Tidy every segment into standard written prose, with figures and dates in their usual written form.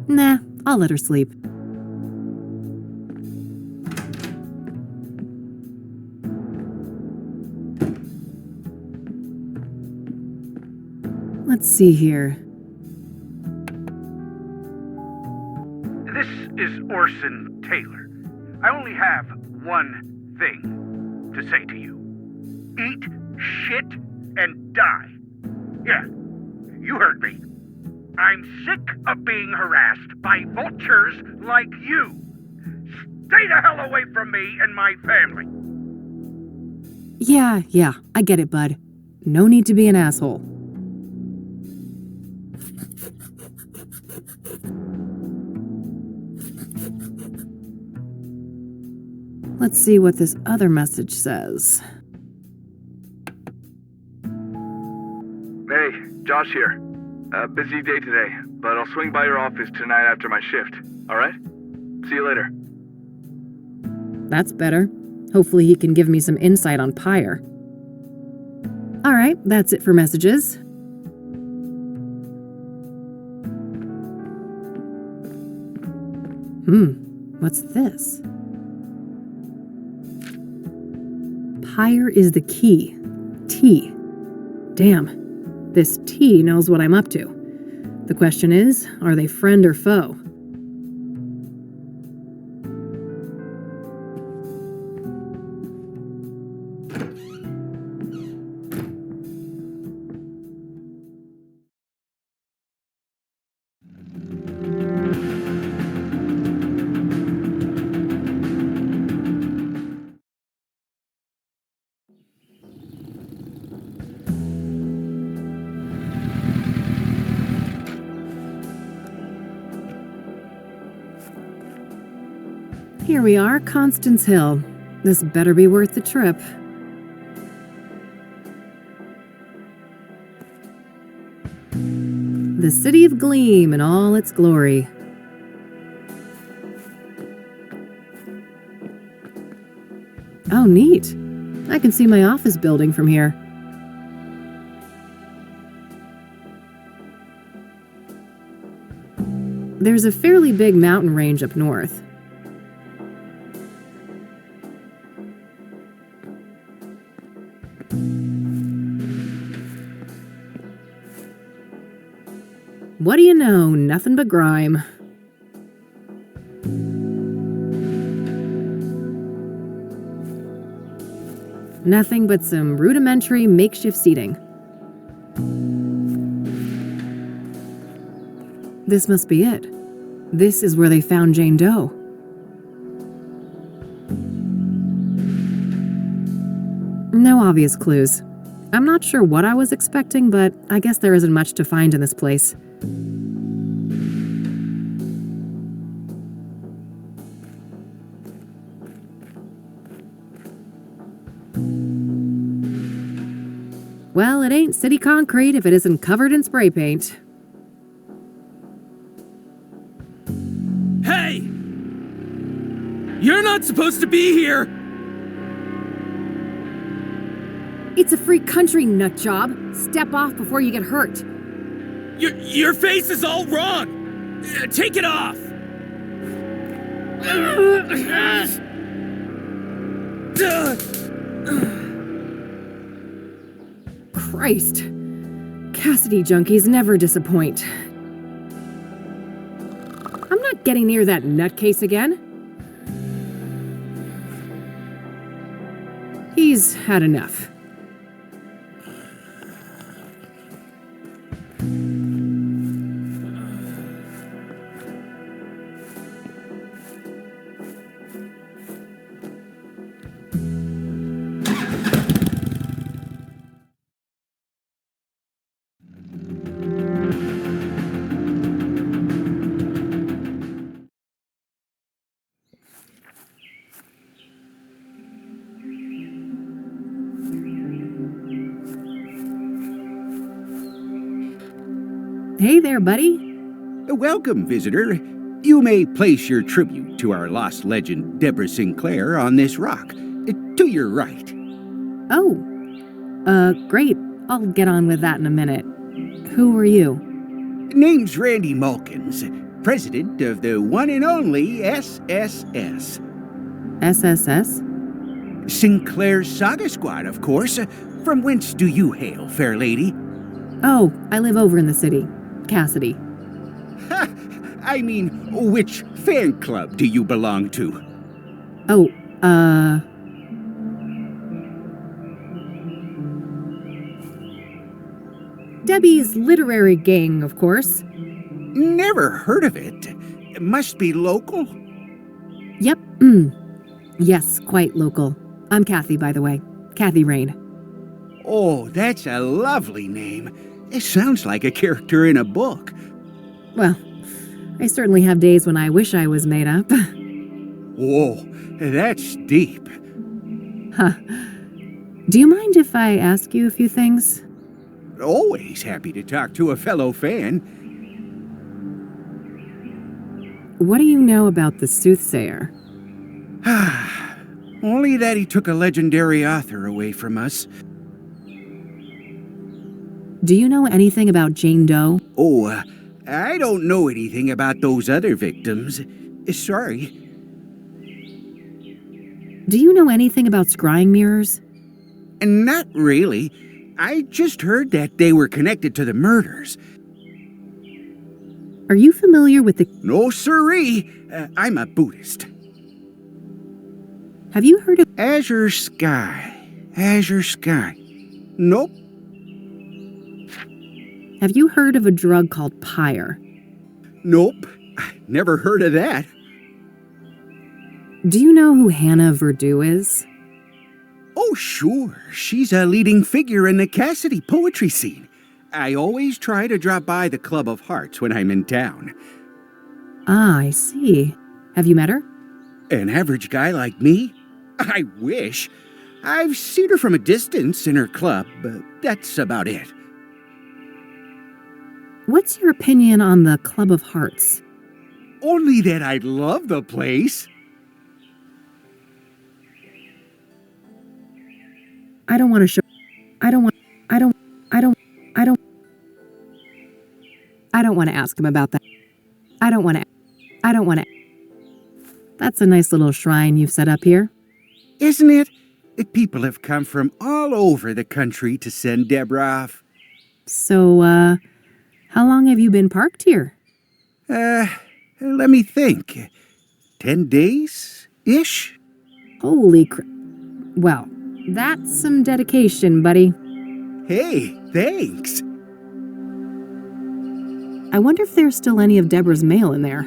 Nah, I'll let her sleep. Let's see here. This is Orson Taylor. I only have one thing to say to you. Eat shit and die. Yeah, you heard me. I'm sick of being harassed by vultures like you. Stay the hell away from me and my family. Yeah, I get it, bud. No need to be an asshole. Let's see what this other message says. Hey, Josh here. Busy day today, but I'll swing by your office tonight after my shift, alright? See you later. That's better. Hopefully he can give me some insight on Pyre. Alright, that's it for messages. What's this? Pyre is the key. T. Damn, this T knows what I'm up to. The question is, are they friend or foe? Here we are, Constance Hill. This better be worth the trip. The City of Gleam in all its glory. Oh, neat. I can see my office building from here. There's a fairly big mountain range up north. What do you know? Nothing but grime. Nothing but some rudimentary makeshift seating. This must be it. This is where they found Jane Doe. No obvious clues. I'm not sure what I was expecting, but I guess there isn't much to find in this place. Well, it ain't city concrete if it isn't covered in spray paint. Hey! You're not supposed to be here! It's a free country, nutjob. Step off before you get hurt. Your face is all wrong! Take it off! Christ. Cassidy junkies never disappoint. I'm not getting near that nutcase again. He's had enough. Hey there, buddy. Welcome, visitor. You may place your tribute to our lost legend, Deborah Sinclair, on this rock. To your right. Oh. Great. I'll get on with that in a minute. Who are you? Name's Randy Mulkins. president of the one and only SSS. SSS? Sinclair's Saga Squad, of course. From whence do you hail, fair lady? Oh, I live over in the city. Cassidy. Ha! I mean, which fan club do you belong to? Oh, Debbie's literary gang, of course. Never heard of it. It must be local. Yep. Yes, quite local. I'm Kathy, by the way. Kathy Rain. Oh, that's a lovely name. It sounds like a character in a book. Well, I certainly have days when I wish I was made up. Whoa, that's deep. Huh. Do you mind if I ask you a few things? Always happy to talk to a fellow fan. What do you know about the Soothsayer? Only that he took a legendary author away from us. Do you know anything about Jane Doe? Oh, I don't know anything about those other victims. Sorry. Do you know anything about scrying mirrors? Not really. I just heard that they were connected to the murders. Are you familiar with the... No siree. I'm a Buddhist. Have you heard of... Azure Sky. Azure Sky. Nope. Have you heard of a drug called Pyre? Nope. Never heard of that. Do you know who Hannah Verdew is? Oh, sure. She's a leading figure in the Cassidy poetry scene. I always try to drop by the Club of Hearts when I'm in town. Ah, I see. Have you met her? An average guy like me? I wish. I've seen her from a distance in her club, but that's about it. What's your opinion on the Club of Hearts? Only that I love the place. I don't want to show... I don't want to ask him about that. I don't want to... That's a nice little shrine you've set up here. Isn't it? People have come from all over the country to send Deborah off. So, how long have you been parked here? Let me think. 10 days-ish? Holy crap. Well, that's some dedication, buddy. Hey, thanks. I wonder if there's still any of Deborah's mail in there.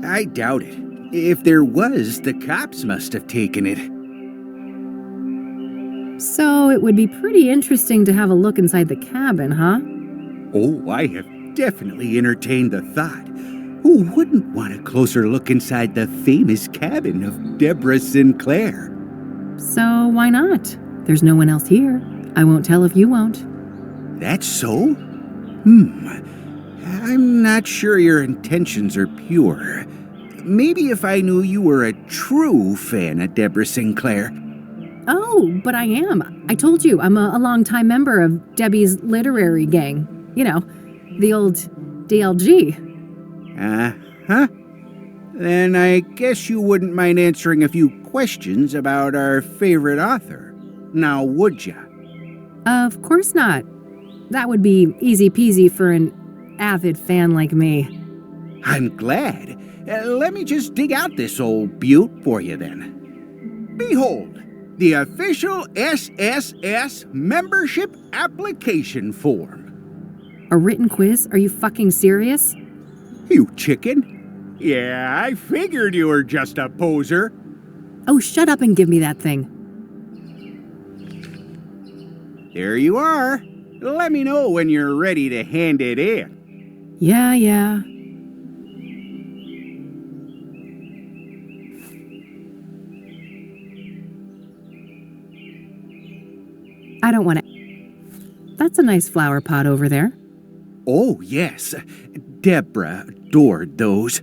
I doubt it. If there was, the cops must have taken it. So it would be pretty interesting to have a look inside the cabin, huh? Oh, I have definitely entertained the thought. Who wouldn't want a closer look inside the famous cabin of Deborah Sinclair? So why not? There's no one else here. I won't tell if you won't. That's so? I'm not sure your intentions are pure. Maybe if I knew you were a true fan of Deborah Sinclair. Oh, but I am. I told you, I'm a longtime member of Debbie's literary gang. You know, the old DLG. Uh-huh. Then I guess you wouldn't mind answering a few questions about our favorite author. Now, would ya? Of course not. That would be easy peasy for an avid fan like me. I'm glad. Let me just dig out this old beaut for you then. Behold, the official SSS membership application form. A written quiz? Are you fucking serious? You chicken? Yeah, I figured you were just a poser. Oh, shut up and give me that thing. There you are. Let me know when you're ready to hand it in. Yeah. I don't want to... That's a nice flower pot over there. Oh, yes. Deborah adored those.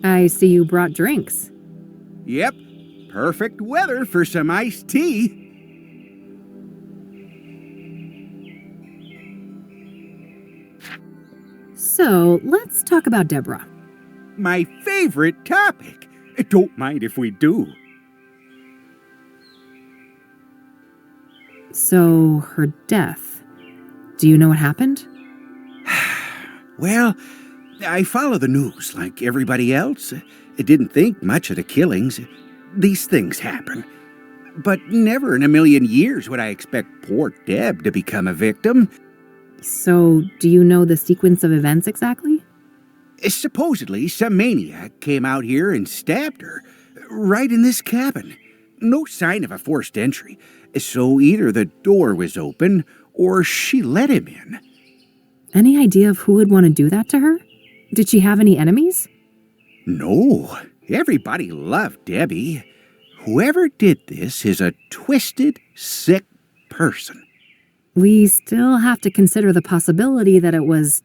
I see you brought drinks. Yep. Perfect weather for some iced tea. So, let's talk about Deborah. My favorite topic. Don't mind if we do. So, her death. Do you know what happened? Well, I follow the news like everybody else. I didn't think much of the killings. These things happen. But never in a million years would I expect poor Deb to become a victim. So, do you know the sequence of events exactly? Supposedly, some maniac came out here and stabbed her, right in this cabin. No sign of a forced entry, so either the door was open or she let him in. Any idea of who would want to do that to her? Did she have any enemies? No, everybody loved Debbie. Whoever did this is a twisted, sick person. We still have to consider the possibility that it was,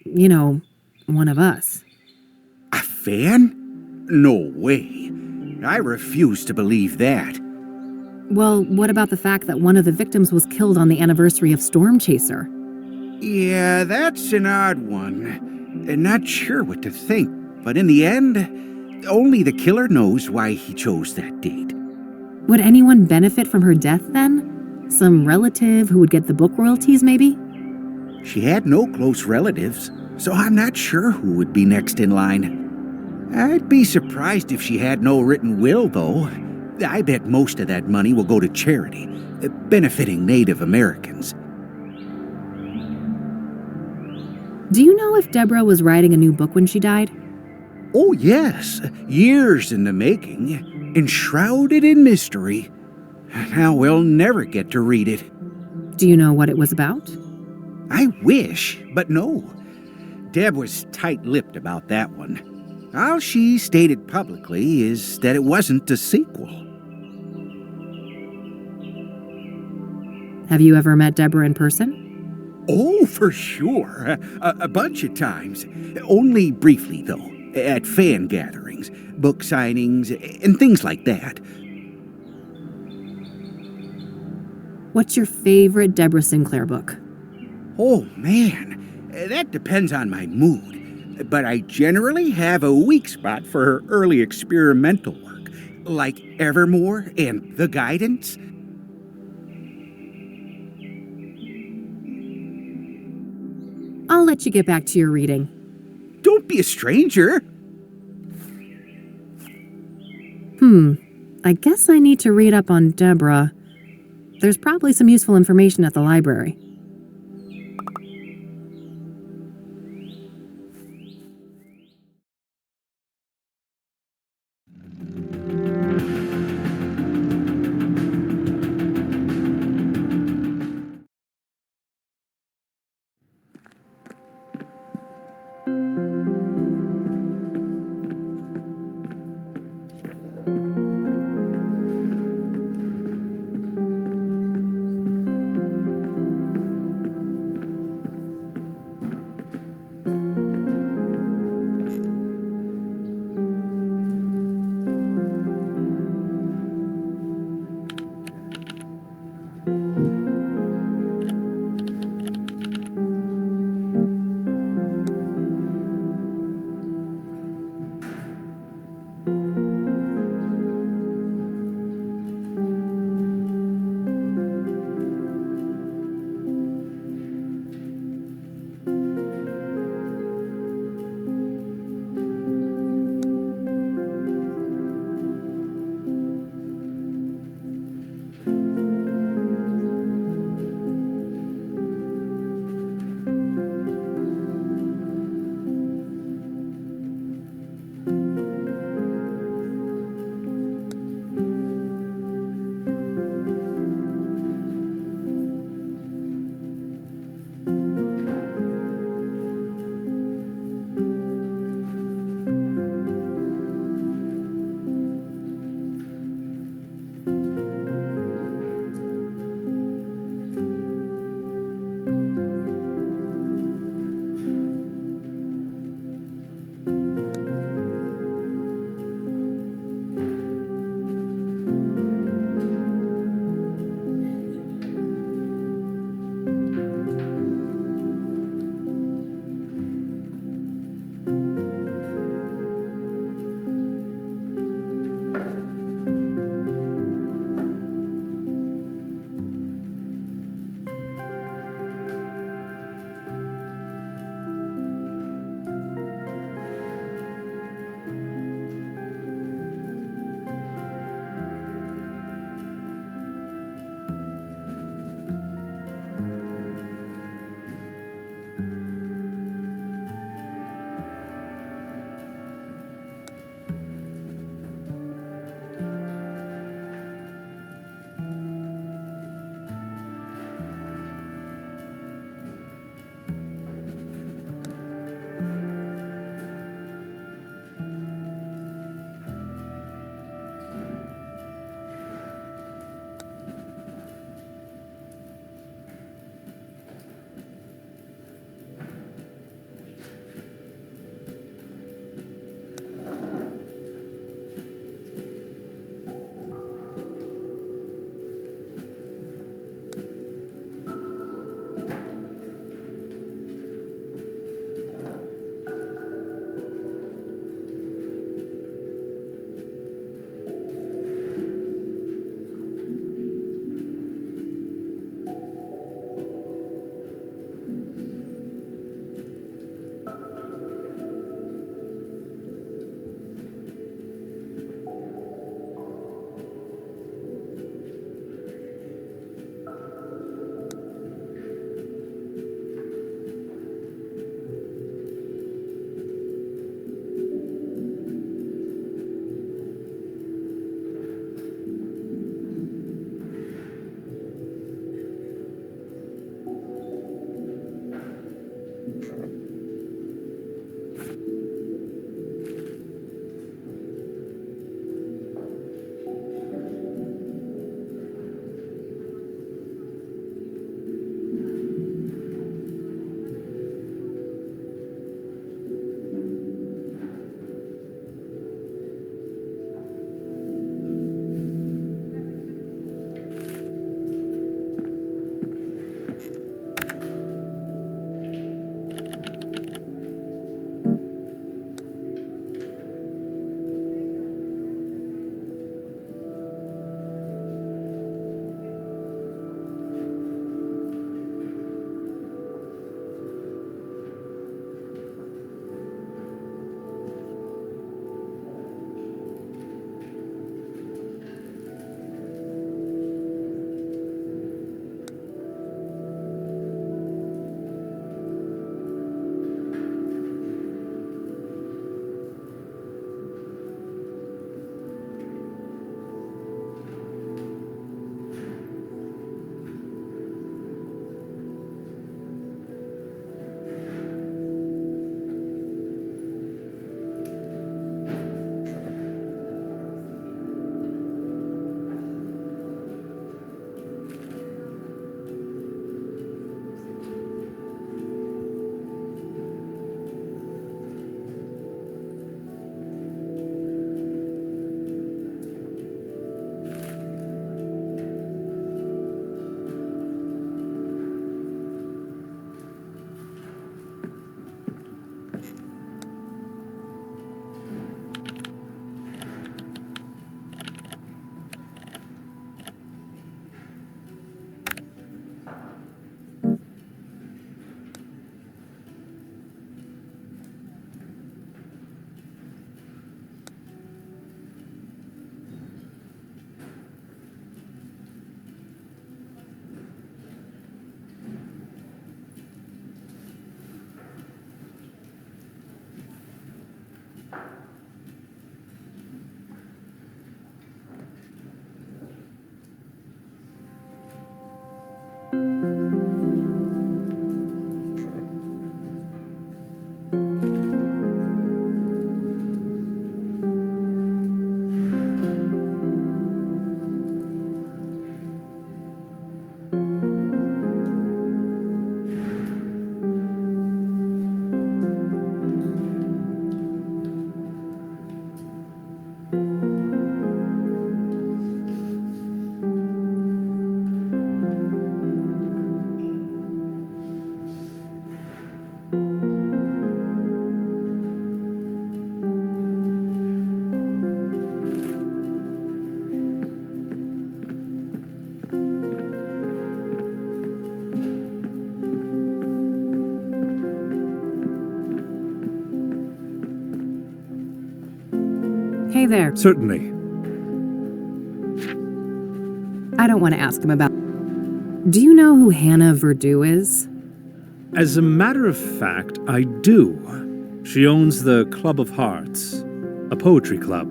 one of us. A fan? No way. I refuse to believe that. Well, what about the fact that one of the victims was killed on the anniversary of Storm Chaser? Yeah, that's an odd one. Not sure what to think, but in the end, only the killer knows why he chose that date. Would anyone benefit from her death then? Some relative who would get the book royalties, maybe? She had no close relatives, so I'm not sure who would be next in line. I'd be surprised if she had no written will, though. I bet most of that money will go to charity, benefiting Native Americans. Do you know if Deborah was writing a new book when she died? Oh, yes. Years in the making, enshrouded in mystery. Now we'll never get to read it. Do you know what it was about? I wish, but no. Deb was tight-lipped about that one. All she stated publicly is that it wasn't a sequel. Have you ever met Deborah in person? Oh, for sure. A bunch of times. Only briefly, though. At fan gatherings, book signings, and things like that. What's your favorite Deborah Sinclair book? Oh, man. That depends on my mood. But I generally have a weak spot for her early experimental work, like Evermore and The Guidance. I'll let you get back to your reading. Don't be a stranger. I guess I need to read up on Deborah. There's probably some useful information at the library. Hey there. Certainly. I don't want to ask him about... Do you know who Hannah Verdew is? As a matter of fact, I do. She owns the Club of Hearts, a poetry club.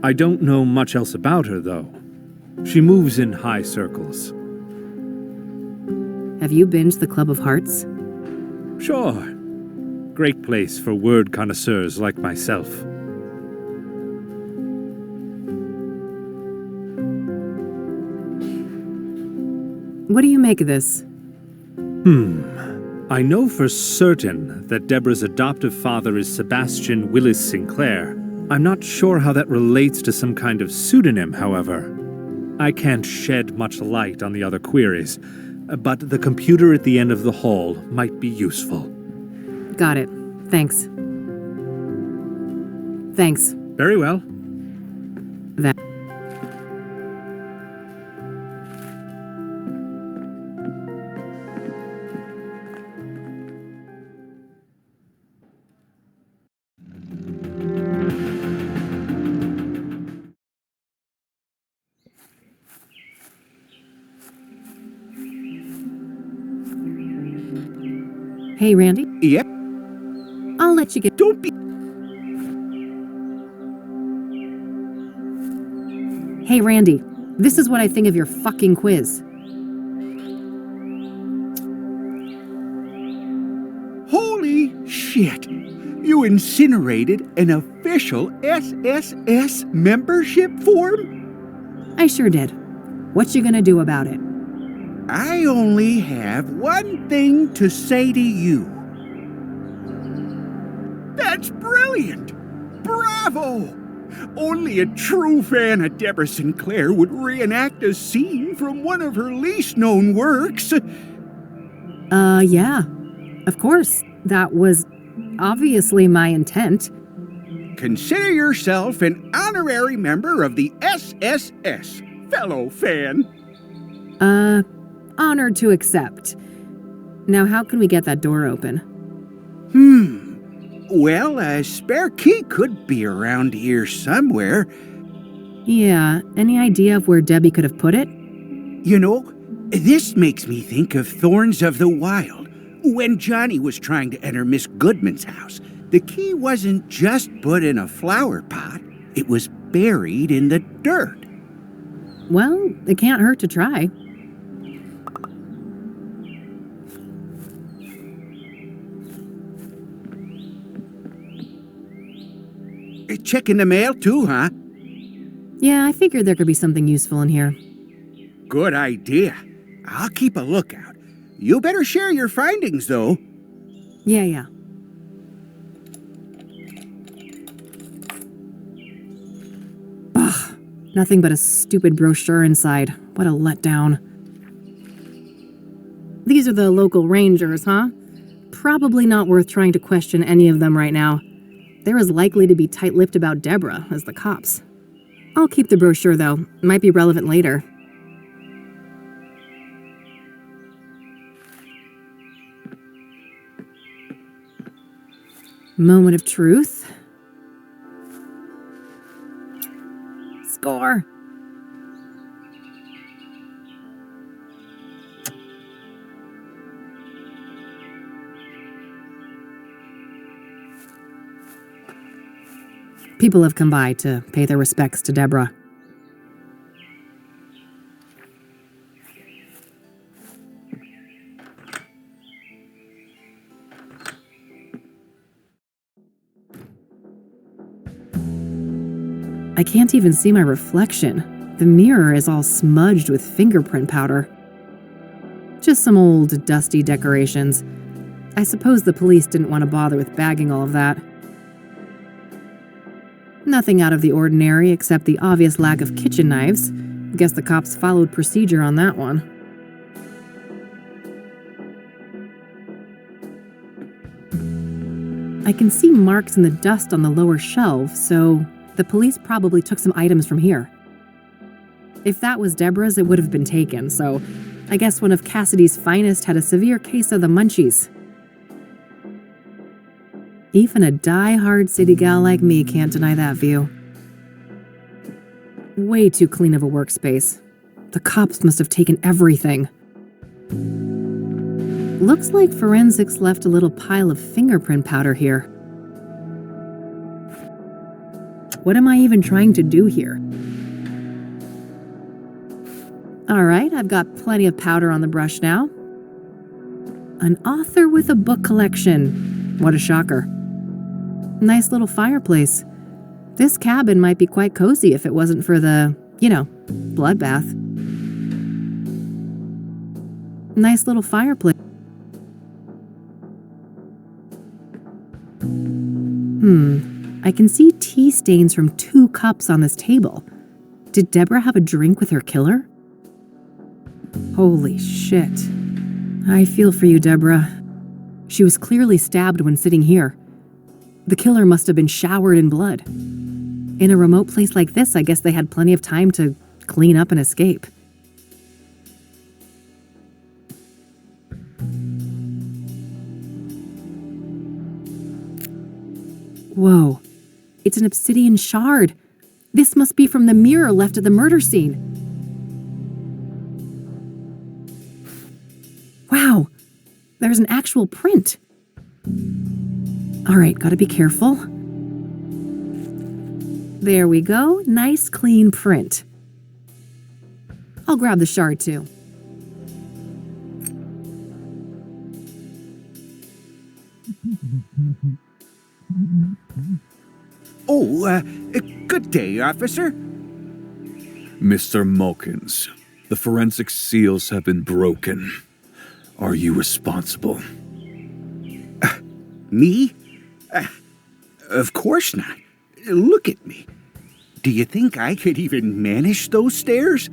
I don't know much else about her, though. She moves in high circles. Have you been to the Club of Hearts? Sure. Great place for word connoisseurs like myself. What do you make of this? I know for certain that Deborah's adoptive father is Sebastian Willis Sinclair. I'm not sure how that relates to some kind of pseudonym, however. I can't shed much light on the other queries, but the computer at the end of the hall might be useful. Got it. Thanks. Thanks. Very well. That. Hey, Randy. Yep. I'll let you get... Don't be... Hey, Randy. This is what I think of your fucking quiz. Holy shit! You incinerated an official SSS membership form? I sure did. What you gonna do about it? I only have one thing to say to you. That's brilliant! Bravo! Only a true fan of Deborah Sinclair would reenact a scene from one of her least known works. Yeah. Of course. That was obviously my intent. Consider yourself an honorary member of the SSS, fellow fan. Honored to accept. Now, how can we get that door open? Well, a spare key could be around here somewhere. Yeah, any idea of where Debbie could have put it? You know, this makes me think of Thorns of the Wild. When Johnny was trying to enter Miss Goodman's house, the key wasn't just put in a flower pot. It was buried in the dirt. Well, it can't hurt to try. Checking the mail too, huh? Yeah, I figured there could be something useful in here. Good idea. I'll keep a lookout. You better share your findings, though. Yeah. Ugh, nothing but a stupid brochure inside. What a letdown. These are the local rangers, huh? Probably not worth trying to question any of them right now. They're as likely to be tight-lipped about Deborah as the cops. I'll keep the brochure, though. Might be relevant later. Moment of truth. Score. People have come by to pay their respects to Deborah. I can't even see my reflection. The mirror is all smudged with fingerprint powder. Just some old, dusty decorations. I suppose the police didn't want to bother with bagging all of that. Nothing out of the ordinary except the obvious lack of kitchen knives. Guess the cops followed procedure on that one. I can see marks in the dust on the lower shelf, so the police probably took some items from here. If that was Deborah's, it would have been taken, so I guess one of Cassidy's finest had a severe case of the munchies. Even a die-hard city gal like me can't deny that view. Way too clean of a workspace. The cops must have taken everything. Looks like forensics left a little pile of fingerprint powder here. What am I even trying to do here? Alright, I've got plenty of powder on the brush now. An author with a book collection. What a shocker. Nice little fireplace. This cabin might be quite cozy if it wasn't for the, bloodbath. Nice little fireplace. I can see tea stains from 2 cups on this table. Did Deborah have a drink with her killer? Holy shit. I feel for you, Deborah. She was clearly stabbed when sitting here. The killer must have been showered in blood. In a remote place like this, I guess they had plenty of time to clean up and escape. Whoa, it's an obsidian shard. This must be from the mirror left at the murder scene. Wow, there's an actual print. All right, gotta be careful. There we go, nice clean print. I'll grab the shard too. Oh, good day, officer. Mr. Mulkins, the forensic seals have been broken. Are you responsible? Me? Of course not. Look at me. Do you think I could even manage those stairs?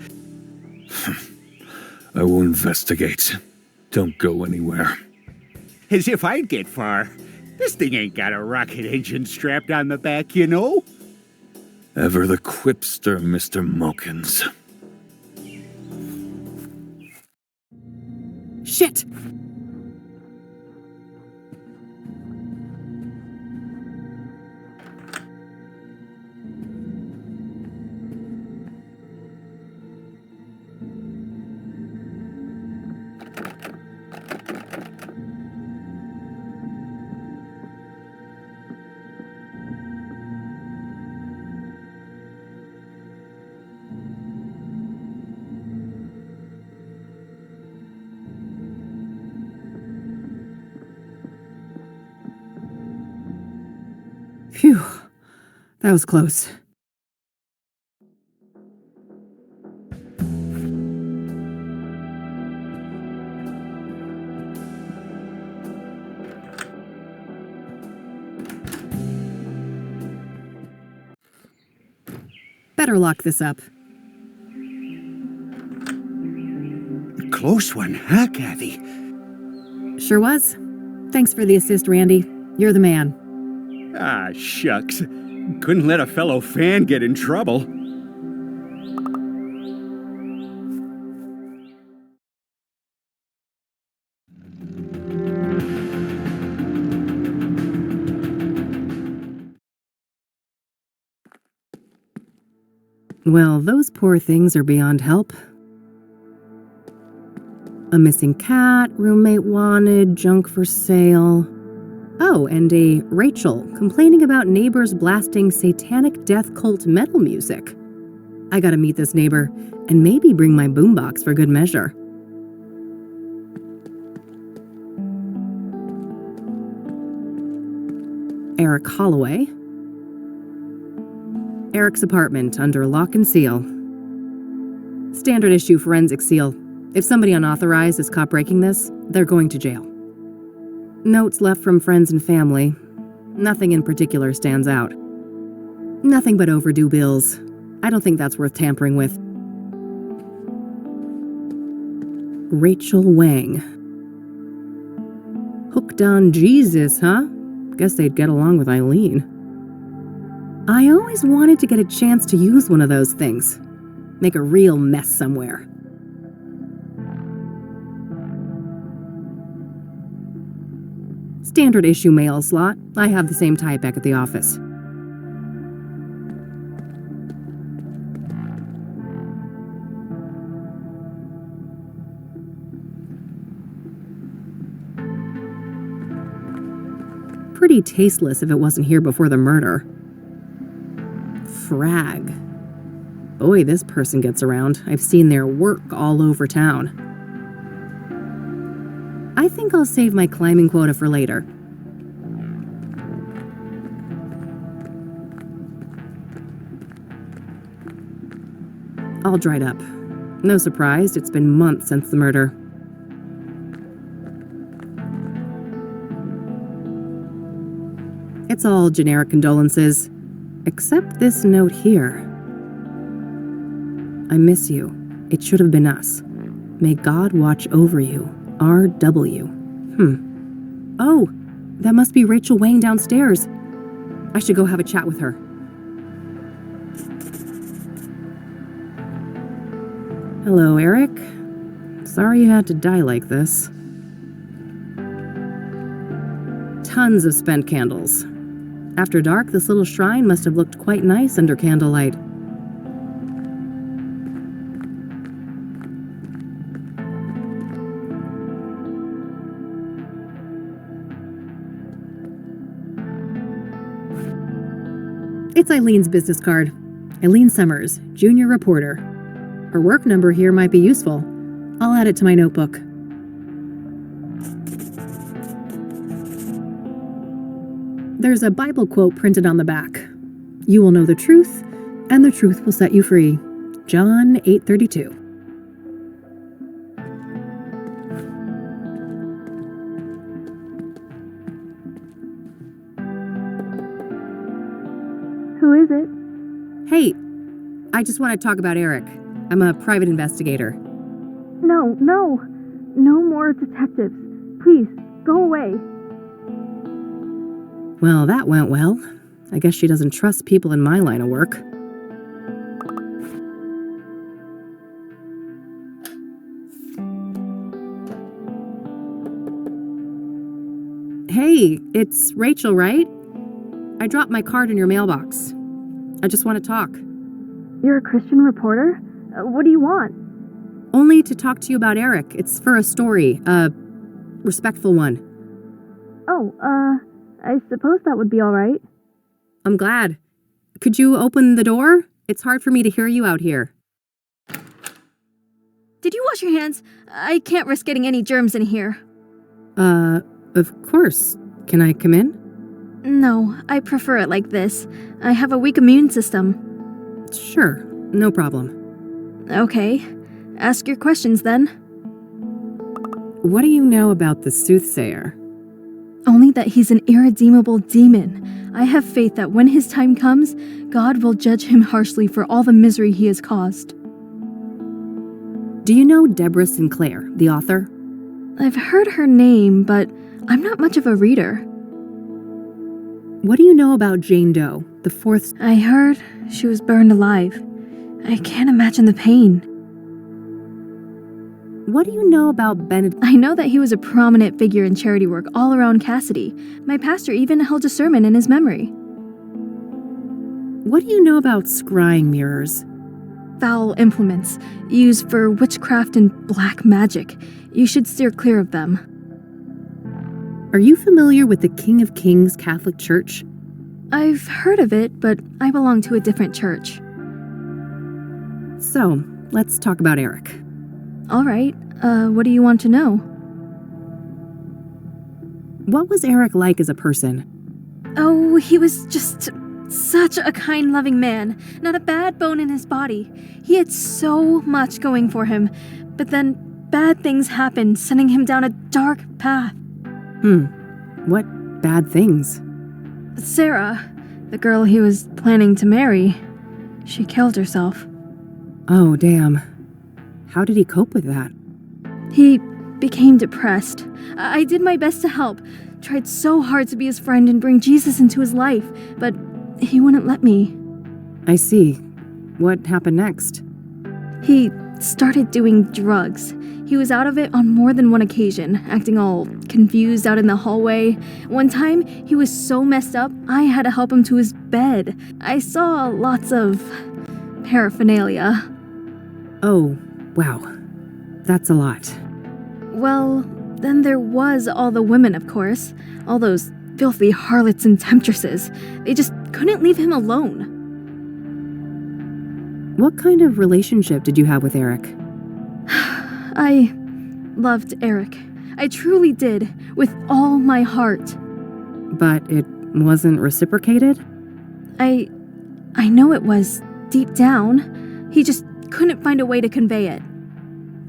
I will investigate. Don't go anywhere. As if I'd get far. This thing ain't got a rocket engine strapped on the back, you know? Ever the quipster, Mr. Mulkins. Shit! Phew, that was close. Better lock this up. Close one, huh, Kathy? Sure was. Thanks for the assist, Randy. You're the man. Ah, shucks. Couldn't let a fellow fan get in trouble. Well, those poor things are beyond help. A missing cat, roommate wanted, junk for sale. Oh, and a Rachel complaining about neighbors blasting satanic death cult metal music. I gotta meet this neighbor and maybe bring my boombox for good measure. Eric Holloway. Eric's apartment under lock and seal. Standard issue forensic seal. If somebody unauthorized is caught breaking this, they're going to jail. Notes left from friends and family. Nothing in particular stands out. Nothing but overdue bills. I don't think that's worth tampering with. Rachel Wang. Hooked on Jesus, huh? Guess they'd get along with Eileen. I always wanted to get a chance to use one of those things. Make a real mess somewhere. Standard issue mail slot. I have the same type back at the office. pretty tasteless if it wasn't here before the murder. Frag. Boy, this person gets around. I've seen their work all over town. I think I'll save my climbing quota for later. All dried up. No surprise, it's been months since the murder. It's all generic condolences, except this note here. I miss you. It should have been us. May God watch over you. R.W. Oh, that must be Rachel Wayne downstairs. I should go have a chat with her. Hello, Eric. Sorry you had to die like this. Tons of spent candles. After dark, this little shrine must have looked quite nice under candlelight. It's Eileen's business card. Eileen Summers, junior reporter. Her work number here might be useful. I'll add it to my notebook. There's a Bible quote printed on the back. You will know the truth, and the truth will set you free. John 8:32. Who is it? Hey, I just want to talk about Eric. I'm a private investigator. No more detectives. Please, go away. Well, that went well. I guess she doesn't trust people in my line of work. Hey, it's Rachel, right? I dropped my card in your mailbox. I just want to talk. You're a Christian reporter? What do you want? Only to talk to you about Eric. It's for a story, a respectful one. Oh, I suppose that would be all right. I'm glad. Could you open the door? It's hard for me to hear you out here. Did you wash your hands? I can't risk getting any germs in here. Of course. Can I come in? No, I prefer it like this. I have a weak immune system. Sure, no problem. Okay. Ask your questions then. What do you know about the Soothsayer? Only that he's an irredeemable demon. I have faith that when his time comes, God will judge him harshly for all the misery he has caused. Do you know Deborah Sinclair, the author? I've heard her name, but I'm not much of a reader. What do you know about Jane Doe, the fourth? I heard she was burned alive. I can't imagine the pain. What do you know about Benedict? I know that he was a prominent figure in charity work all around Cassidy. My pastor even held a sermon in his memory. What do you know about scrying mirrors? Foul implements, used for witchcraft and black magic. You should steer clear of them. Are you familiar with the King of Kings Catholic Church? I've heard of it, but I belong to a different church. So, let's talk about Eric. All right, what do you want to know? What was Eric like as a person? Oh, he was just such a kind, loving man. Not a bad bone in his body. He had so much going for him, but then bad things happened, sending him down a dark path. What bad things? Sarah, the girl he was planning to marry, she killed herself. Oh, damn. How did he cope with that? He became depressed. I did my best to help. Tried so hard to be his friend and bring Jesus into his life, but he wouldn't let me. I see. What happened next? He started doing drugs. He was out of it on more than one occasion, acting all confused out in the hallway. One time, he was so messed up, I had to help him to his bed. I saw lots of paraphernalia. Oh, wow. That's a lot. Well, then there was all the women, of course. All those filthy harlots and temptresses. They just couldn't leave him alone. What kind of relationship did you have with Eric? I loved Eric. I truly did, with all my heart. But it wasn't reciprocated? I know it was, deep down. He just couldn't find a way to convey it.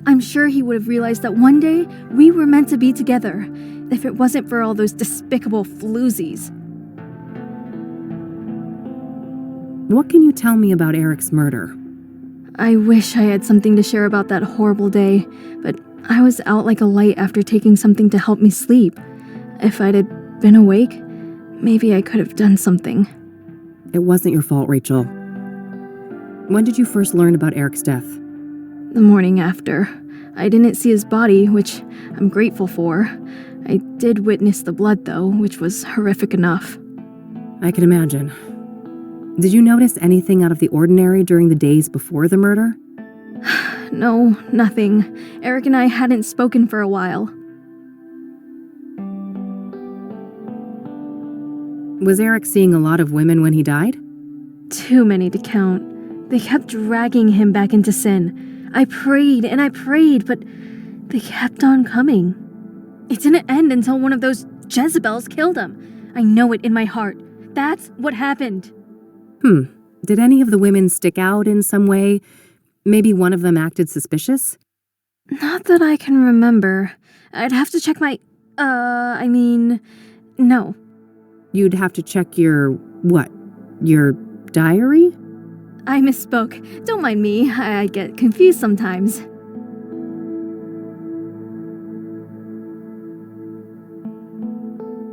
I'm sure he would have realized that one day we were meant to be together, if it wasn't for all those despicable floozies. What can you tell me about Eric's murder? I wish I had something to share about that horrible day, but I was out like a light after taking something to help me sleep. If I'd have been awake, maybe I could have done something. It wasn't your fault, Rachel. When did you first learn about Eric's death? The morning after. I didn't see his body, which I'm grateful for. I did witness the blood, though, which was horrific enough. I can imagine. Did you notice anything out of the ordinary during the days before the murder? No, nothing. Eric and I hadn't spoken for a while. Was Eric seeing a lot of women when he died? Too many to count. They kept dragging him back into sin. I prayed and I prayed, but they kept on coming. It didn't end until one of those Jezebels killed him. I know it in my heart. That's what happened. Did any of the women stick out in some way? Maybe one of them acted suspicious? Not that I can remember. I'd have to check my... no. You'd have to check your... what? Your diary? I misspoke. Don't mind me. I get confused sometimes.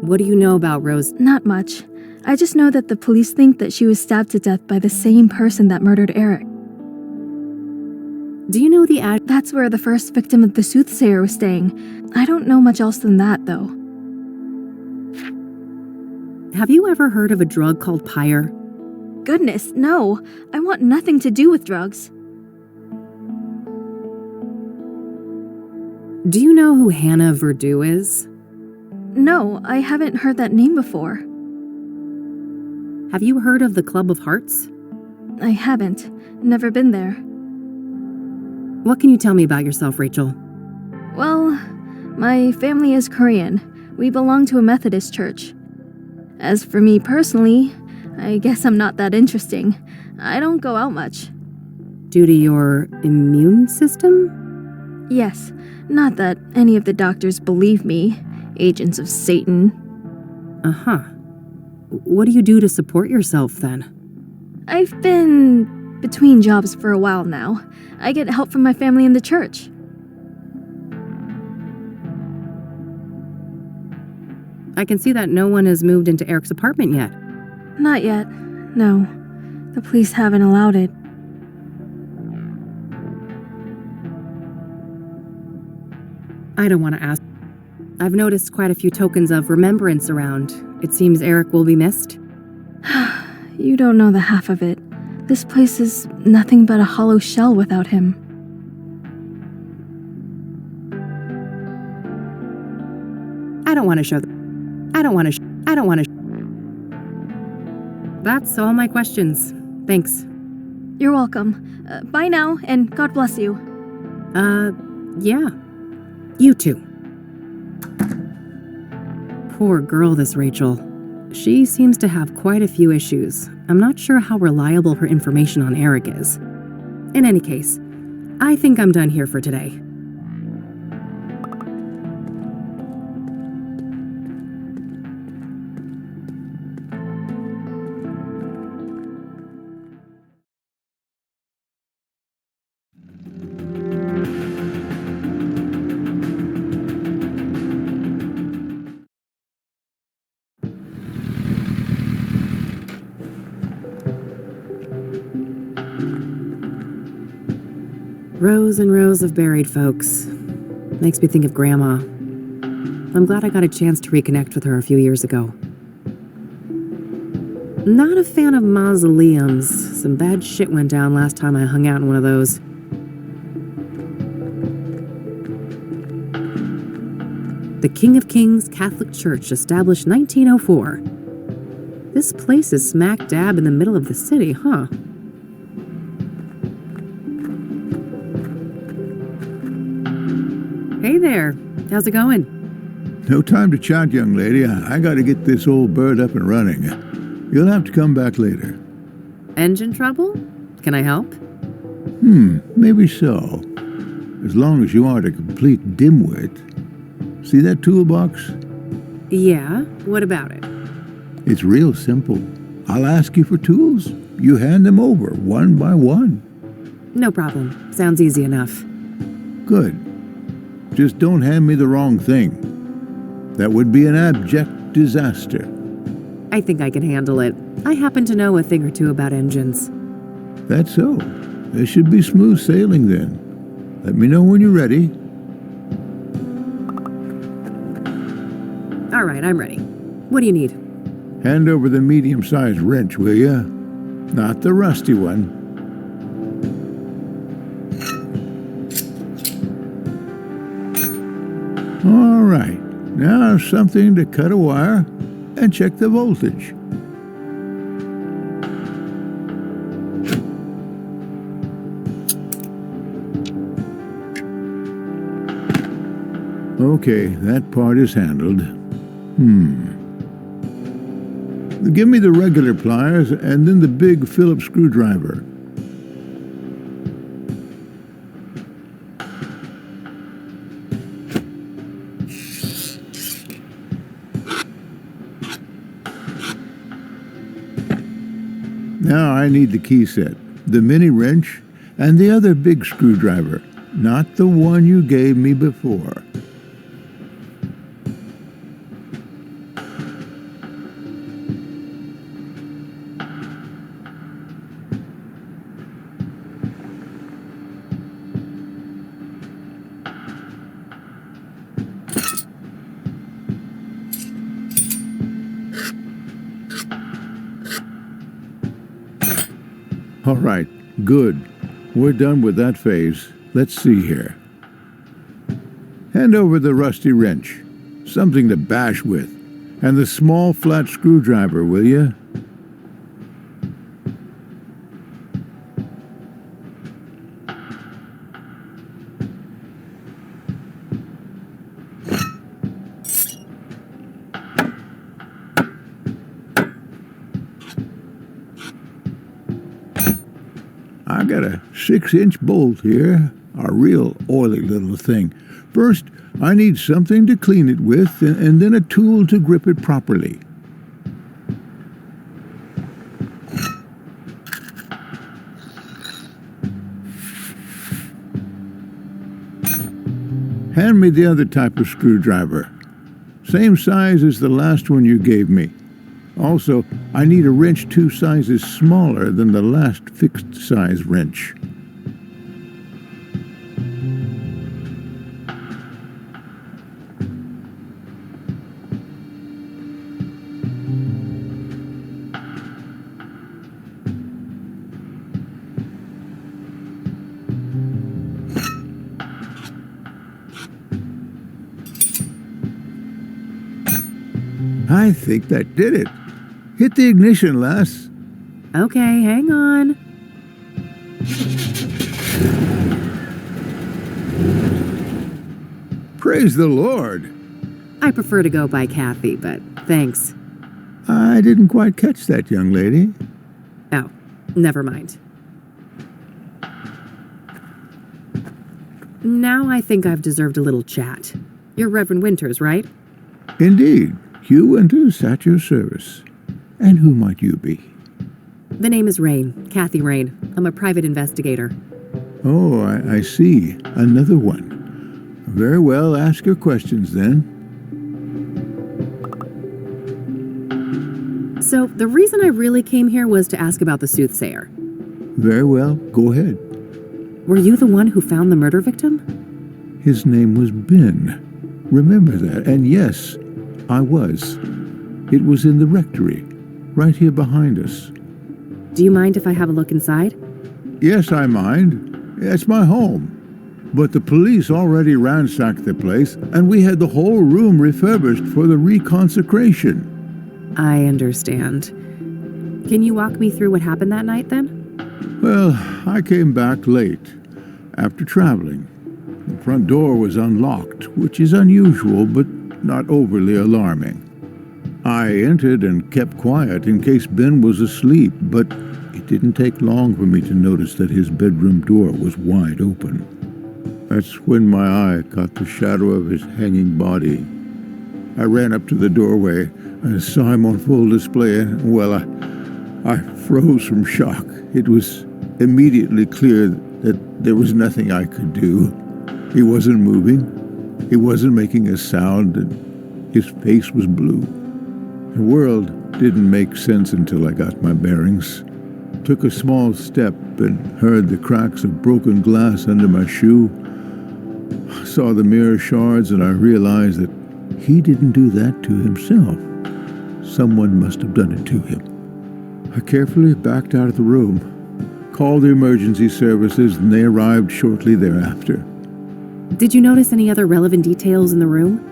What do you know about Rose? Not much. I just know that the police think that she was stabbed to death by the same person that murdered Eric. Do you know the ad... That's where the first victim of the Soothsayer was staying. I don't know much else than that, though. Have you ever heard of a drug called Pyre? Goodness, no. I want nothing to do with drugs. Do you know who Hannah Verdew is? No, I haven't heard that name before. Have you heard of the Club of Hearts? I haven't. Never been there. What can you tell me about yourself, Rachel? Well, my family is Korean. We belong to a Methodist church. As for me personally, I guess I'm not that interesting. I don't go out much. Due to your immune system? Yes, not that any of the doctors believe me. Agents of Satan. Uh-huh. What do you do to support yourself, then? I've been between jobs for a while now. I get help from my family in the church. I can see that no one has moved into Eric's apartment yet. Not yet. No. The police haven't allowed it. I don't want to ask. I've noticed quite a few tokens of remembrance around. It seems Eric will be missed. You don't know the half of it. This place is nothing but a hollow shell without him. I don't want to show That's all my questions. Thanks. You're welcome. Bye now, and God bless you. Yeah. You too. Poor girl, this Rachel. She seems to have quite a few issues. I'm not sure how reliable her information on Eric is. In any case, I think I'm done here for today. Rows and rows of buried folks. Makes me think of Grandma. I'm glad I got a chance to reconnect with her a few years ago. Not a fan of mausoleums. Some bad shit went down last time I hung out in one of those. The King of Kings Catholic Church, established 1904. This place is smack dab in the middle of the city, huh? Hey there. How's it going? No time to chat, young lady. I gotta get this old bird up and running. You'll have to come back later. Engine trouble? Can I help? Maybe so. As long as you aren't a complete dimwit. See that toolbox? Yeah, what about it? It's real simple. I'll ask you for tools. You hand them over, one by one. No problem. Sounds easy enough. Good. Just don't hand me the wrong thing. That would be an abject disaster. I think I can handle it. I happen to know a thing or two about engines. That's so. There should be smooth sailing then. Let me know when you're ready. All right, I'm ready. What do you need? Hand over the medium-sized wrench, will ya? Not the rusty one. All right. Now something to cut a wire and check the voltage. Okay, that part is handled. Give me the regular pliers and then the big Phillips screwdriver. Now I need the key set, the mini wrench, and the other big screwdriver, not the one you gave me before. All right, good. We're done with that phase. Let's see here. Hand over the rusty wrench, something to bash with, and the small flat screwdriver, will you? I got a 6-inch bolt here, a real oily little thing. First, I need something to clean it with, and then a tool to grip it properly. Hand me the other type of screwdriver. Same size as the last one you gave me. Also, I need a wrench 2 sizes smaller than the last fixed-size wrench. I think that did it. Hit the ignition, lass. Okay, hang on. Praise the Lord. I prefer to go by Kathy, but thanks. I didn't quite catch that, young lady. Oh, never mind. Now I think I've deserved a little chat. You're Reverend Winters, right? Indeed. Hugh Winters at your service. And who might you be? The name is Rain, Kathy Rain. I'm a private investigator. Oh, I see. Another one. Very well, ask your questions then. So, the reason I really came here was to ask about the Soothsayer. Very well, go ahead. Were you the one who found the murder victim? His name was Ben. Remember that, and yes, I was. It was in the rectory, right here behind us. Do you mind if I have a look inside? Yes, I mind. It's my home. But the police already ransacked the place, and we had the whole room refurbished for the reconsecration. I understand. Can you walk me through what happened that night, then? Well, I came back late, after traveling. The front door was unlocked, which is unusual, but not overly alarming. I entered and kept quiet in case Ben was asleep, but it didn't take long for me to notice that his bedroom door was wide open. That's when my eye caught the shadow of his hanging body. I ran up to the doorway and saw him on full display, and, well, I froze from shock. It was immediately clear that there was nothing I could do. He wasn't moving, he wasn't making a sound, and his face was blue. The world didn't make sense until I got my bearings. Took a small step and heard the cracks of broken glass under my shoe. Saw the mirror shards, and I realized that he didn't do that to himself. Someone must have done it to him. I carefully backed out of the room, called the emergency services, and they arrived shortly thereafter. Did you notice any other relevant details in the room?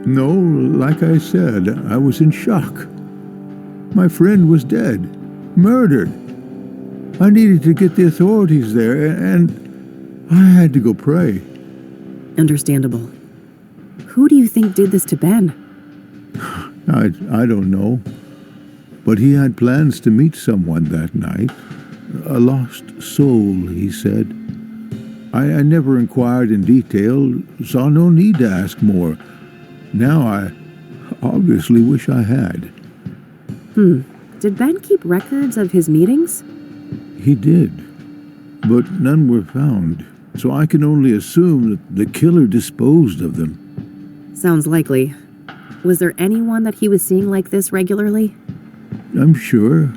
No, like I said, I was in shock. My friend was dead, murdered. I needed to get the authorities there, and I had to go pray. Understandable. Who do you think did this to Ben? I don't know. But he had plans to meet someone that night. A lost soul, he said. I never inquired in detail, saw no need to ask more. Now I obviously wish I had. Did Ben keep records of his meetings? He did, but none were found, so I can only assume that the killer disposed of them. Sounds likely. Was there anyone that he was seeing like this regularly? I'm sure.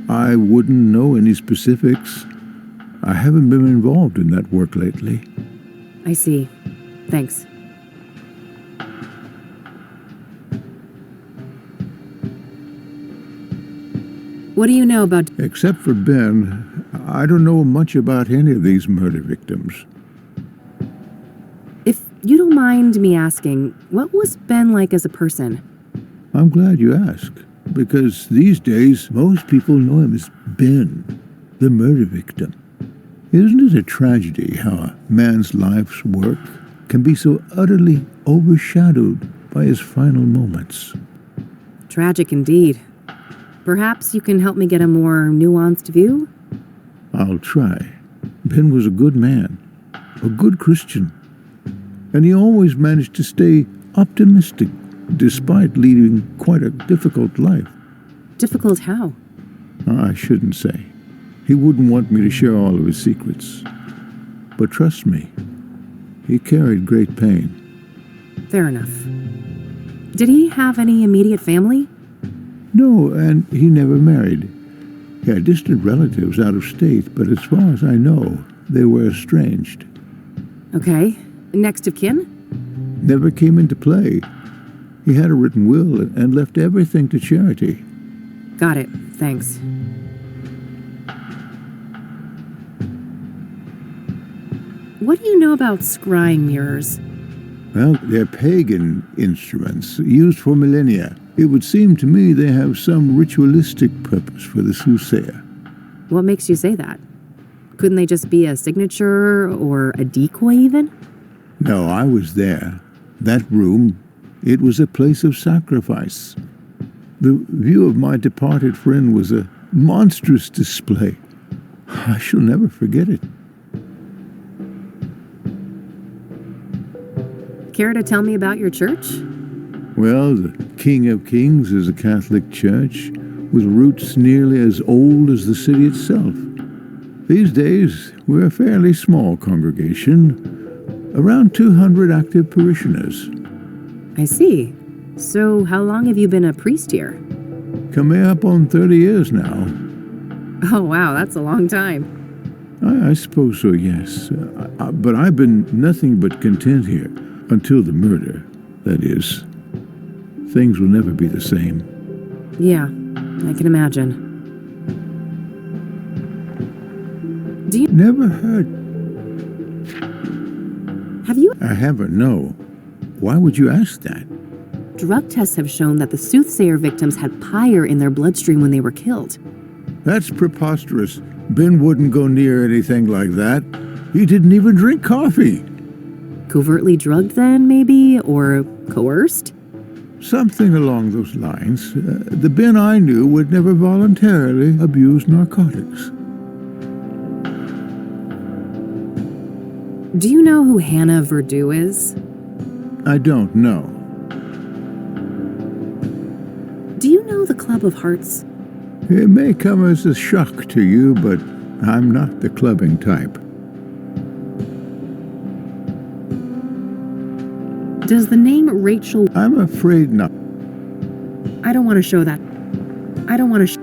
I wouldn't know any specifics. I haven't been involved in that work lately. I see. Thanks. What do you know about... Except for Ben, I don't know much about any of these murder victims. If you don't mind me asking, what was Ben like as a person? I'm glad you asked, because these days most people know him as Ben, the murder victim. Isn't it a tragedy how a man's life's work can be so utterly overshadowed by his final moments? Tragic indeed. Perhaps you can help me get a more nuanced view? I'll try. Ben was a good man, a good Christian, and he always managed to stay optimistic despite leading quite a difficult life. Difficult how? I shouldn't say. He wouldn't want me to share all of his secrets. But trust me, he carried great pain. Fair enough. Did he have any immediate family? No, and he never married. He had distant relatives out of state, but as far as I know, they were estranged. Okay. Next of kin? Never came into play. He had a written will and left everything to charity. Got it. Thanks. What do you know about scrying mirrors? Well, they're pagan instruments used for millennia. It would seem to me they have some ritualistic purpose for the Soothsayer. What makes you say that? Couldn't they just be a signature or a decoy even? No, I was there. That room, it was a place of sacrifice. The view of my departed friend was a monstrous display. I shall never forget it. Care to tell me about your church? Well, the King of Kings is a Catholic church with roots nearly as old as the city itself. These days, we're a fairly small congregation, around 200 active parishioners. I see. So how long have you been a priest here? Coming up on 30 years now. Oh wow, that's a long time. I suppose so, yes. But I've been nothing but content here, until the murder, that is. Things will never be the same. Yeah, I can imagine. Do you... Never heard... Have you? I haven't, no. Why would you ask that? Drug tests have shown that the Soothsayer victims had pyre in their bloodstream when they were killed. That's preposterous. Ben wouldn't go near anything like that. He didn't even drink coffee. Covertly drugged then, maybe? Or coerced? Something along those lines. The Ben I knew would never voluntarily abuse narcotics. Do you know who Hannah Verdew is? I don't know. Do you know the Club of Hearts? It may come as a shock to you, but I'm not the clubbing type. Does the name Rachel... I'm afraid not. I don't want to show that. I don't want to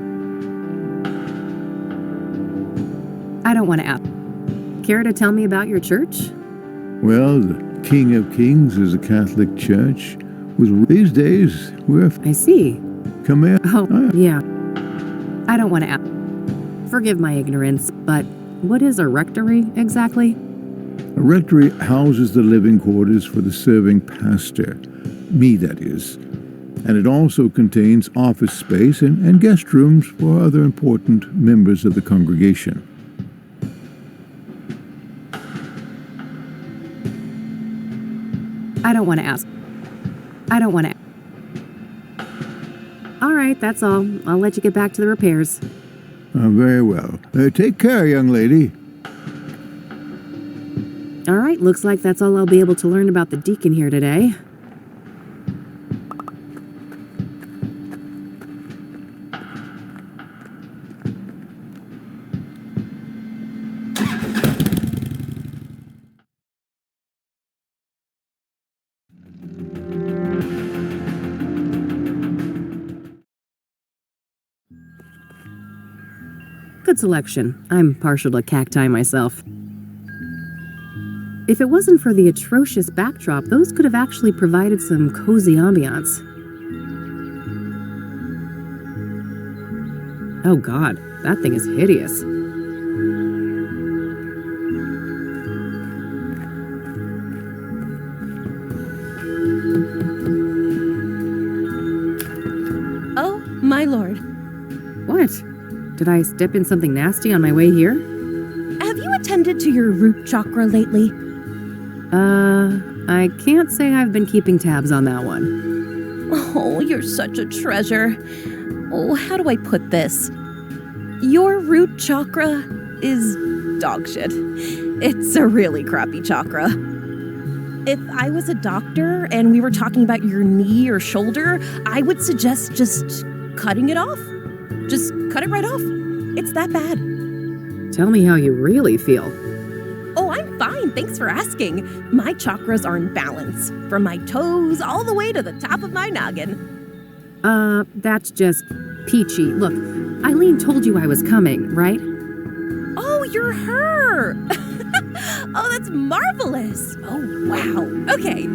ask. Care to tell me about your church? Well, the King of Kings is a Catholic church. These days, we're... I see. Come in. Oh, yeah. I don't want to ask. Forgive my ignorance, but what is a rectory exactly? A rectory houses the living quarters for the serving pastor. Me, that is. And it also contains office space and guest rooms for other important members of the congregation. I don't want to ask. All right, that's all. I'll let you get back to the repairs. Very well. Take care, young lady. All right, looks like that's all I'll be able to learn about the deacon here today. Good selection. I'm partial to cacti myself. If it wasn't for the atrocious backdrop, those could have actually provided some cozy ambiance. Oh god, that thing is hideous. Oh, my lord. What? Did I step in something nasty on my way here? Have you attended to your root chakra lately? I can't say I've been keeping tabs on that one. Oh, you're such a treasure. Oh, how do I put this? Your root chakra is dog shit. It's a really crappy chakra. If I was a doctor and we were talking about your knee or shoulder, I would suggest just cutting it off. Just cut it right off. It's that bad. Tell me how you really feel. Oh, I'm fine. Thanks for asking. My chakras are in balance, from my toes all the way to the top of my noggin. That's just peachy. Look, Eileen told you I was coming, right? Oh, you're her! Oh, that's marvelous! Oh, wow. Okay.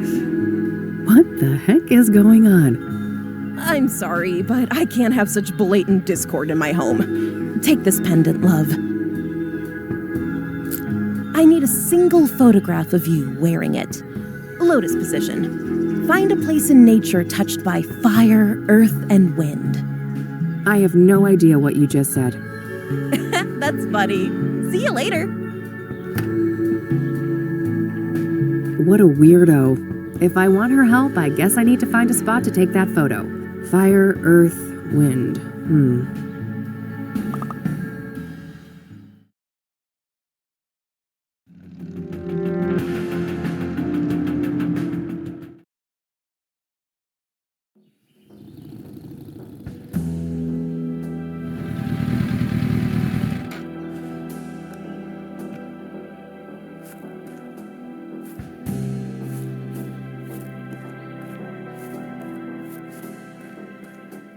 What the heck is going on? I'm sorry, but I can't have such blatant discord in my home. Take this pendant, love. I need a single photograph of you wearing it. Lotus position. Find a place in nature touched by fire, earth, and wind. I have no idea what you just said. That's funny. See you later. What a weirdo. If I want her help, I guess I need to find a spot to take that photo. Fire, earth, wind.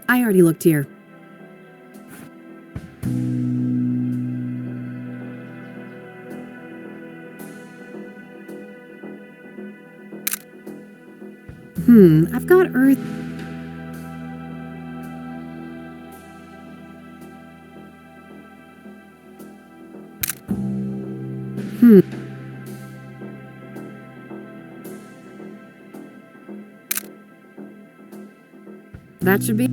I already looked here. I've got earth. That should be...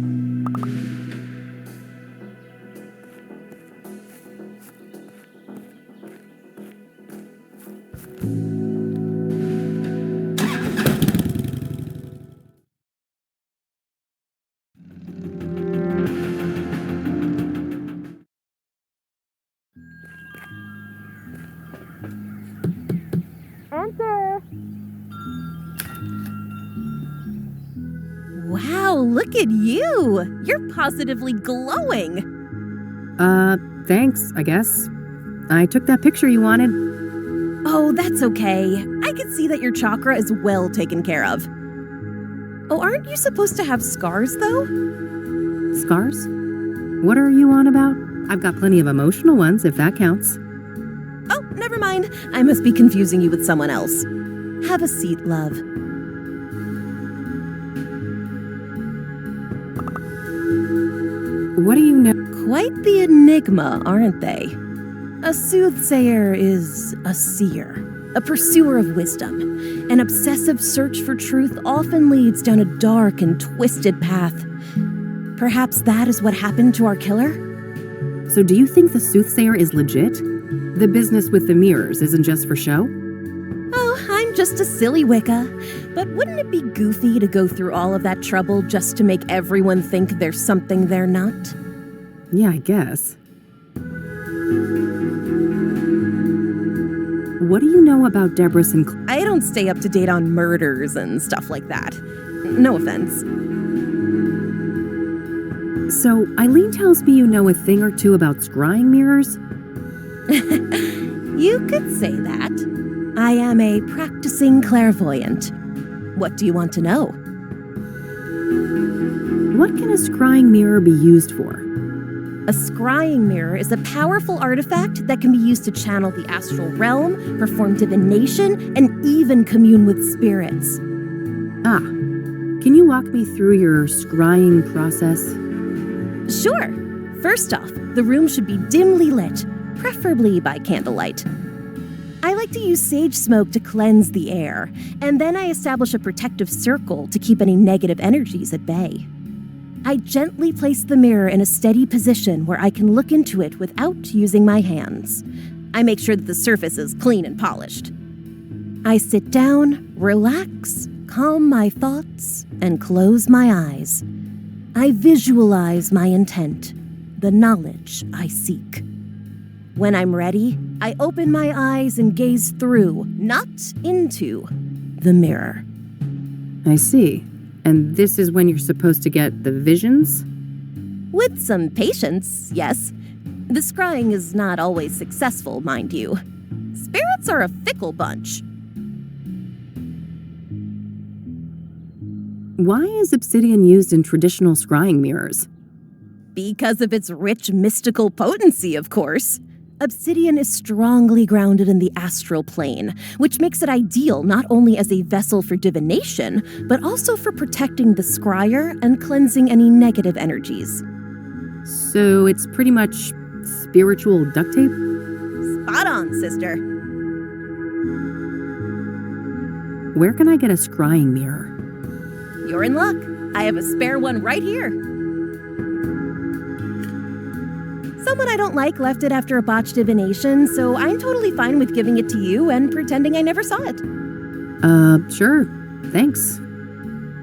Wow, look at you! You're positively glowing! Thanks, I guess. I took that picture you wanted. Oh, that's okay. I can see that your chakra is well taken care of. Oh, aren't you supposed to have scars, though? Scars? What are you on about? I've got plenty of emotional ones, if that counts. Oh, never mind. I must be confusing you with someone else. Have a seat, love. What do you know? Quite the enigma, aren't they? A soothsayer is a seer, a pursuer of wisdom. An obsessive search for truth often leads down a dark and twisted path. Perhaps that is what happened to our killer? So do you think the soothsayer is legit? The business with the mirrors isn't just for show? Oh, I'm just a silly Wicca. But wouldn't it be goofy to go through all of that trouble just to make everyone think there's something they're not? Yeah, I guess. What do you know about Deborah Sinclair? I don't stay up to date on murders and stuff like that. No offense. So, Eileen tells me you know a thing or two about scrying mirrors? You could say that. I am a practicing clairvoyant. What do you want to know? What can a scrying mirror be used for? A scrying mirror is a powerful artifact that can be used to channel the astral realm, perform divination, and even commune with spirits. Ah, can you walk me through your scrying process? Sure. First off, the room should be dimly lit, preferably by candlelight. I like to use sage smoke to cleanse the air, and then I establish a protective circle to keep any negative energies at bay. I gently place the mirror in a steady position where I can look into it without using my hands. I make sure that the surface is clean and polished. I sit down, relax, calm my thoughts, and close my eyes. I visualize my intent, the knowledge I seek. When I'm ready, I open my eyes and gaze through, not into, the mirror. I see. And this is when you're supposed to get the visions? With some patience, yes. The scrying is not always successful, mind you. Spirits are a fickle bunch. Why is obsidian used in traditional scrying mirrors? Because of its rich mystical potency, of course. Obsidian is strongly grounded in the astral plane, which makes it ideal not only as a vessel for divination, but also for protecting the scryer and cleansing any negative energies. So it's pretty much spiritual duct tape? Spot on, sister. Where can I get a scrying mirror? You're in luck. I have a spare one right here. Someone I don't like left it after a botched divination, so I'm totally fine with giving it to you and pretending I never saw it. Sure. Thanks.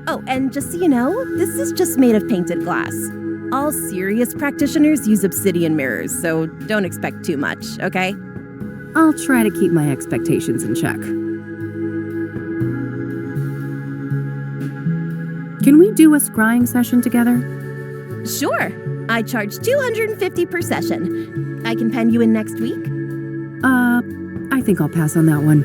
Oh, and just so you know, this is just made of painted glass. All serious practitioners use obsidian mirrors, so don't expect too much, okay? I'll try to keep my expectations in check. Can we do a scrying session together? Sure. I charge $250 per session. I can pen you in next week? I think I'll pass on that one.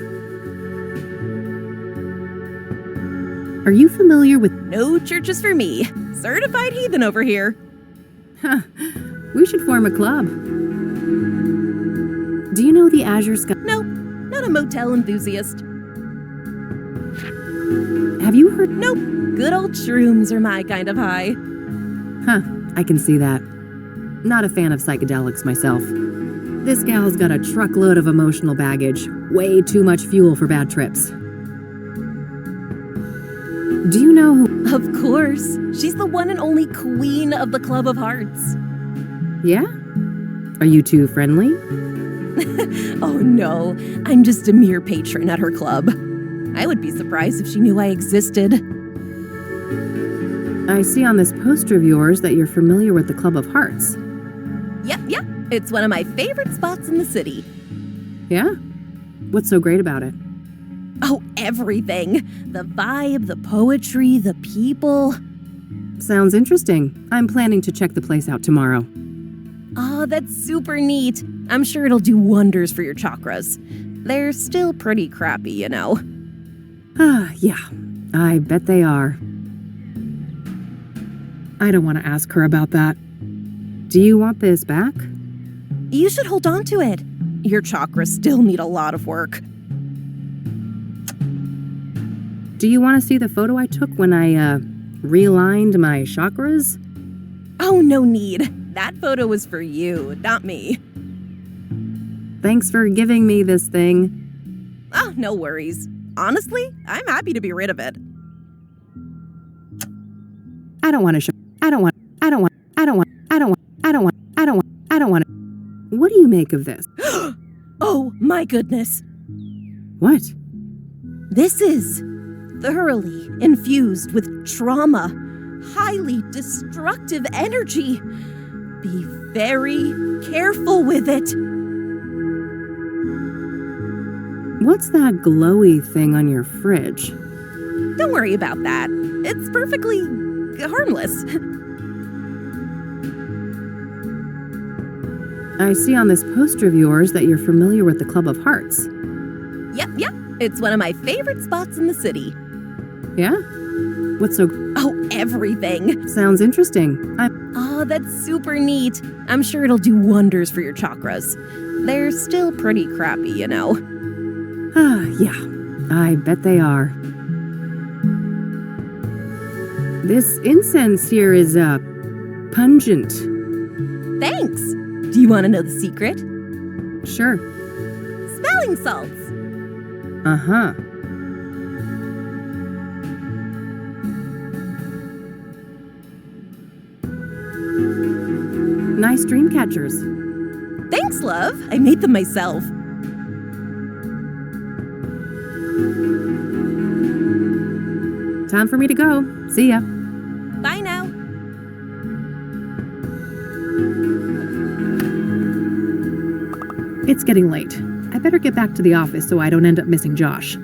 Are you familiar with... No churches for me. Certified heathen over here. Huh. We should form a club. Do you know the Azure Sky... No, not a motel enthusiast. Have you heard... Nope. Good old shrooms are my kind of high. Huh. I can see that. Not a fan of psychedelics myself. This gal's got a truckload of emotional baggage. Way too much fuel for bad trips. Do you know who... Of course. She's the one and only queen of the Club of Hearts. Yeah? Are you two friendly? Oh no, I'm just a mere patron at her club. I would be surprised if she knew I existed. I see on this poster of yours that you're familiar with the Club of Hearts. Yep. It's one of my favorite spots in the city. Yeah? What's so great about it? Oh, everything. The vibe, the poetry, the people. Sounds interesting. I'm planning to check the place out tomorrow. Oh, that's super neat. I'm sure it'll do wonders for your chakras. They're still pretty crappy, you know. Yeah, I bet they are. I don't want to ask her about that. Do you want this back? You should hold on to it. Your chakras still need a lot of work. Do you want to see the photo I took when I, realigned my chakras? Oh, no need. That photo was for you, not me. Thanks for giving me this thing. Oh, no worries. Honestly, I'm happy to be rid of it. I don't want to show. I don't want. What do you make of this? Oh, my goodness. What? This is thoroughly infused with trauma, highly destructive energy. Be very careful with it. What's that glowy thing on your fridge? Don't worry about that. It's perfectly harmless. I see on this poster of yours that you're familiar with the Club of Hearts. Yep. It's one of my favorite spots in the city. Yeah? What's so... Oh, everything. Sounds interesting. Oh, that's super neat. I'm sure it'll do wonders for your chakras. They're still pretty crappy, you know. Yeah, I bet they are. This incense here is, pungent. Thanks. Do you want to know the secret? Sure. Smelling salts. Uh-huh. Nice dream catchers. Thanks, love. I made them myself. Time for me to go. See ya. Bye now. It's getting late. I better get back to the office so I don't end up missing Josh.